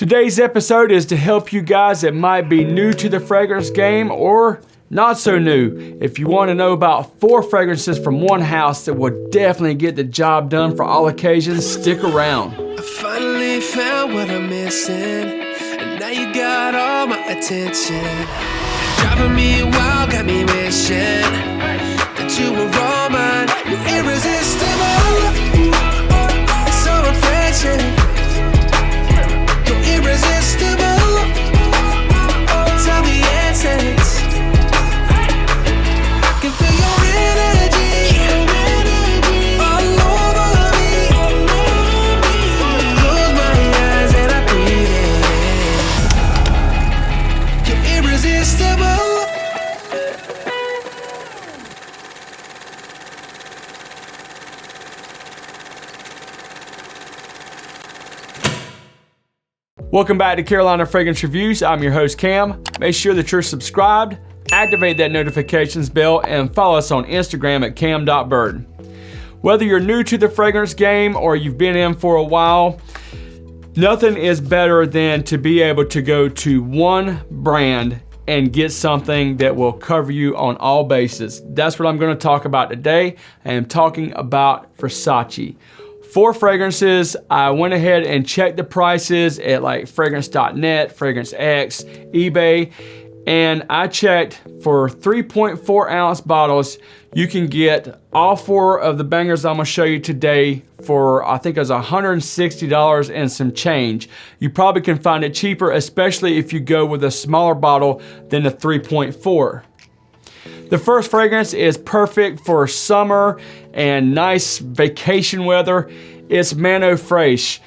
Today's episode is to help you guys that might be new to the fragrance game or not so new. If you want to know about 4 fragrances from one house that will definitely get the job done for all occasions, stick around. I finally found what I'm missing, and now you got all my attention. Driving me wild, got me wishing that you were all mine. You're irresistible, so refreshing. You're irresistible, tell the essence. I can feel your energy all over me. Close my eyes and I breathe in. You're irresistible. Welcome back to Carolina Fragrance Reviews. I'm your host Cam. Make sure that you're subscribed, activate that notifications bell, and follow us on Instagram at cam.byrd. Whether you're new to the fragrance game or you've been in for a while, nothing is better than to be able to go to one brand and get something that will cover you on all bases. That's what I'm going to talk about today. I am talking about Versace. 4 fragrances. I went ahead and checked the prices at like fragrance.net, Fragrance X, eBay, and I checked for 3.4 ounce bottles. You can get all 4 of the bangers I'm gonna show you today for, I think it was $160 and some change. You probably can find it cheaper, especially if you go with a smaller bottle than the 3.4. The first fragrance is perfect for summer and nice vacation weather. It's Fraiche.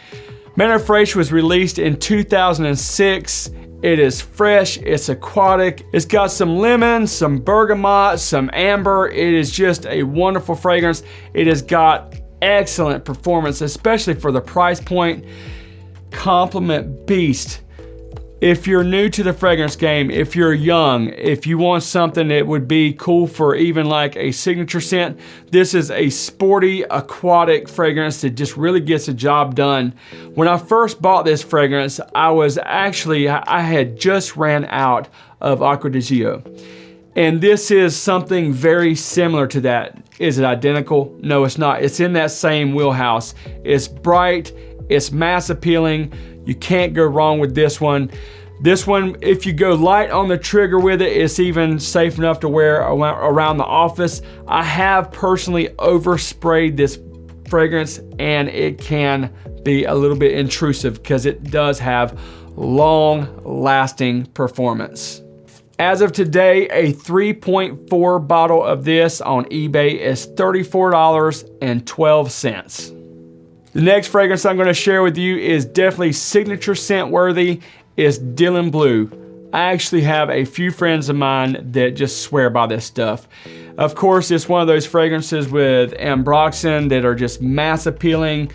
Fraiche was released in 2006. It is fresh, it's aquatic. It's got some lemon, some bergamot, some amber. It is just a wonderful fragrance. It has got excellent performance, especially for the price point. Compliment beast. If you're new to the fragrance game, if you're young, if you want something that would be cool for even like a signature scent, this is a sporty, aquatic fragrance that just really gets the job done. When I first bought this fragrance, I had just ran out of Acqua di Gio. And this is something very similar to that. Is it identical? No, it's not. It's in that same wheelhouse. It's bright, it's mass appealing. You can't go wrong with this one. This one, if you go light on the trigger with it, it's even safe enough to wear around the office. I have personally oversprayed this fragrance and it can be a little bit intrusive because it does have long-lasting performance. As of today, a 3.4 bottle of this on eBay is $34.12. The next fragrance I'm going to share with you is definitely signature scent worthy. Is Dylan Blue. I actually have a few friends of mine that just swear by this stuff. Of course, it's one of those fragrances with ambroxan that are just mass appealing.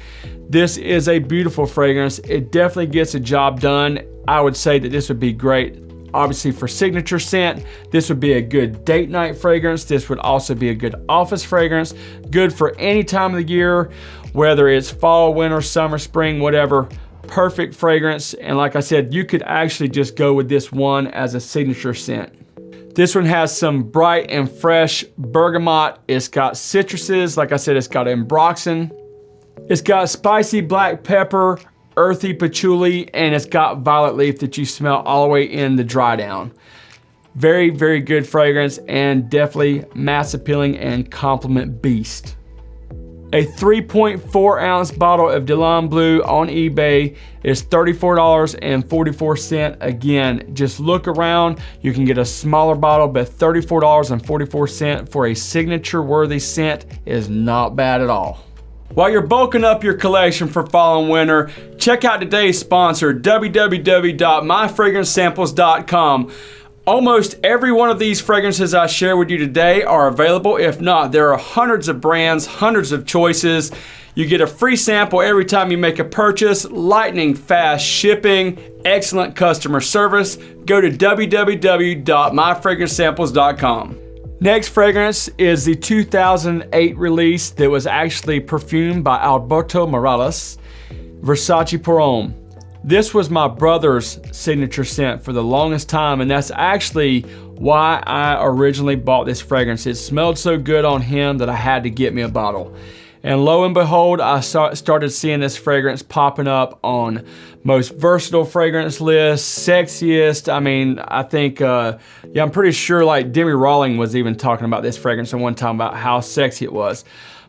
This is a beautiful fragrance. It definitely gets a job done. I would say that this would be great. Obviously for signature scent, this would be a good date night fragrance. This would also be a good office fragrance. Good for any time of the year, whether it's fall, winter, summer, spring, whatever. Perfect fragrance. And like I said, you could actually just go with this one as a signature scent. This one has some bright and fresh bergamot. It's got citruses. Like I said, it's got ambroxan. It's got spicy black pepper, earthy patchouli, and it's got violet leaf that you smell all the way in the dry down. Very, very good fragrance and definitely mass appealing and compliment beast. A 3.4 ounce bottle of Dylan Blue on eBay is $34.44. Again, just look around. You can get a smaller bottle, but $34.44 for a signature worthy scent is not bad at all. While you're bulking up your collection for fall and winter, check out today's sponsor, www.myfragrancesamples.com. Almost every one of these fragrances I share with you today are available. If not, there are hundreds of brands, hundreds of choices. You get a free sample every time you make a purchase, lightning fast shipping, excellent customer service. Go to www.myfragrancesamples.com. Next fragrance is the 2008 release that was actually perfumed by Alberto Morales, Versace Homme. This was my brother's signature scent for the longest time, and that's actually why I originally bought this fragrance. It smelled so good on him that I had to get me a bottle. And lo and behold, I started seeing this fragrance popping up on most versatile fragrance lists, sexiest. I mean, I think, I'm pretty sure like Demi Rawling was even talking about this fragrance at one time about how sexy it was.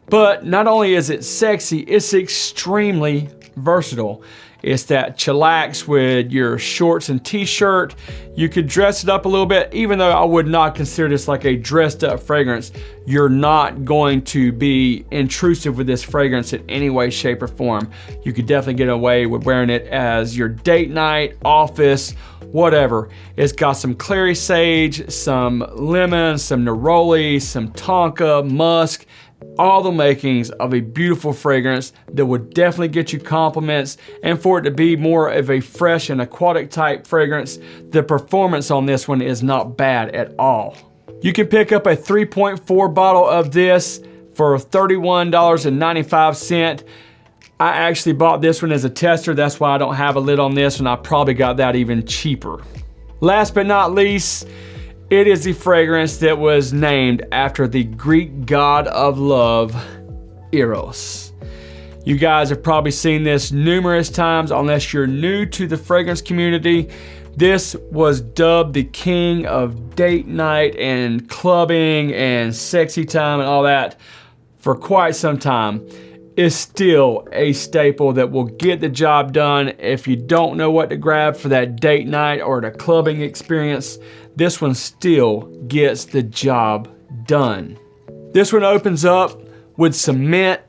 But not only is it sexy, it's extremely versatile. It's that chillax with your shorts and t-shirt. You could dress it up a little bit, even though I would not consider this like a dressed up fragrance. You're not going to be intrusive with this fragrance in any way, shape, or form. You could definitely get away with wearing it as your date night, office, whatever. It's got some clary sage, some lemon, some neroli, some tonka, musk, all the makings of a beautiful fragrance that would definitely get you compliments. And for it to be more of a fresh and aquatic type fragrance, the performance on this one is not bad at all. You can pick up a 3.4 bottle of this for $31.95. I actually bought this one as a tester. That's why I don't have a lid on this, and I probably got that even cheaper. Last but not least, it is the fragrance that was named after the Greek god of love, Eros. You guys have probably seen this numerous times unless you're new to the fragrance community. This was dubbed the king of date night and clubbing and sexy time and all that for quite some time. It's still a staple that will get the job done. If you don't know what to grab for that date night or the clubbing experience, this one still gets the job done. This one opens up with some mint,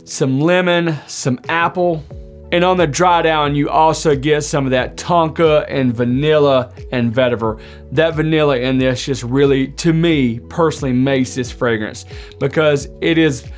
some lemon, some apple, and on the dry down, you also get some of that tonka and vanilla and vetiver. That vanilla in this just really, to me, personally makes this fragrance because it is,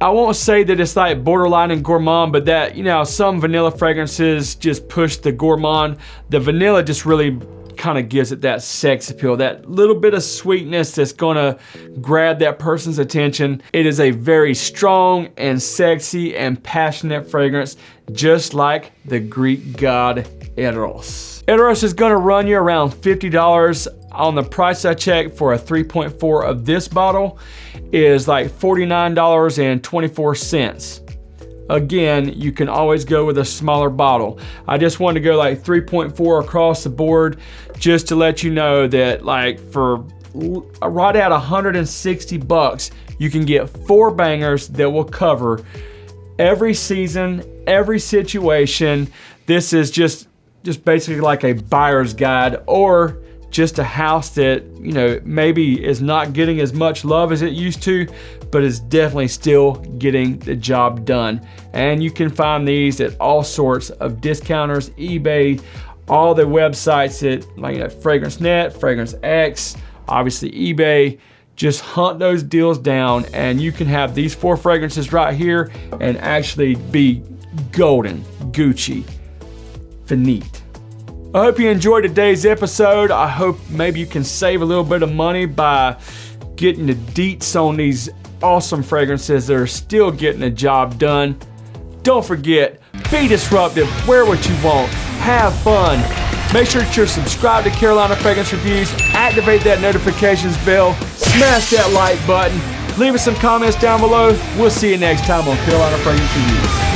I won't say that it's like borderline and gourmand, but that, you know, some vanilla fragrances just push the gourmand. The vanilla just really kind of gives it that sex appeal, that little bit of sweetness that's gonna grab that person's attention. It is a very strong and sexy and passionate fragrance, just like the Greek god Eros. Eros is gonna run you around $50. On the price I checked for a 3.4 of this bottle is like $49.24. Again, you can always go with a smaller bottle. I just wanted to go like 3.4 across the board just to let you know that like for right at $160, you can get 4 bangers that will cover every season, every situation. This is just basically like a buyer's guide, or just a house that, you know, maybe is not getting as much love as it used to, but is definitely still getting the job done. And you can find these at all sorts of discounters, eBay, all the websites that, like, you know, Fragrance Net, Fragrance X, obviously eBay. Just hunt those deals down and you can have these 4 fragrances right here and actually be golden, Gucci, finite. I hope you enjoyed today's episode. I hope maybe you can save a little bit of money by getting the deets on these awesome fragrances that are still getting the job done. Don't forget, be disruptive, wear what you want, have fun. Make sure that you're subscribed to Carolina Fragrance Reviews, activate that notifications bell, smash that like button, leave us some comments down below. We'll see you next time on Carolina Fragrance Reviews.